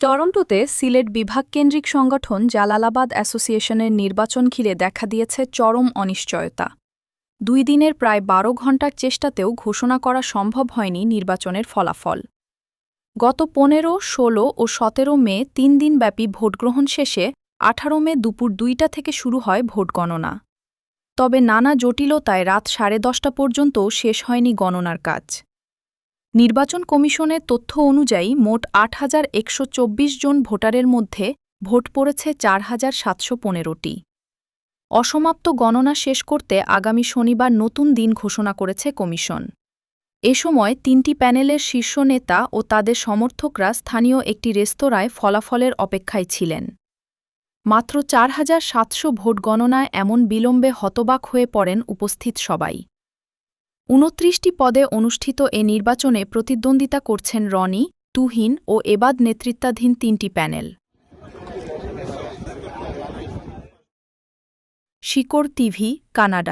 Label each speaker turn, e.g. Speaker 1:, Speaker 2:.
Speaker 1: টরন্টোতে সিলেট বিভাগকেন্দ্রিক সংগঠন জালালাবাদ অ্যাসোসিয়েশনের নির্বাচন ঘিরে দেখা দিয়েছে চরম অনিশ্চয়তা। 2 দিনের প্রায় 12 ঘণ্টার চেষ্টাতেও ঘোষণা করা সম্ভব হয়নি নির্বাচনের ফলাফল। গত 15, 16 ও 17 মে 3 দিনব্যাপী ভোটগ্রহণ শেষে 18 মে দুপুর 2টা থেকে শুরু হয় ভোট গণনা। তবে নানা জটিলতায় রাত 10:30 পর্যন্তও শেষ হয়নি গণনার কাজ। নির্বাচন কমিশনের তথ্য অনুযায়ী মোট 8,124 জন ভোটারের মধ্যে ভোট পড়েছে 4,715টি। অসমাপ্ত গণনা শেষ করতে আগামী শনিবার নতুন দিন ঘোষণা করেছে কমিশন। এ সময় 3টি প্যানেলের শীর্ষ নেতা ও তাদের সমর্থকরা স্থানীয় একটি রেস্তোরাঁয় ফলাফলের অপেক্ষায় ছিলেন। মাত্র 4,700 ভোট গণনায় এমন বিলম্বে হতবাক হয়ে পড়েন উপস্থিত সবাই। 29টি পদে অনুষ্ঠিত এ নির্বাচনে প্রতিদ্বন্দ্বিতা করছেন রনি, তুহিন ও এবাদ নেতৃত্বাধীন 3টি প্যানেল। শিকড় টিভি, কানাডা।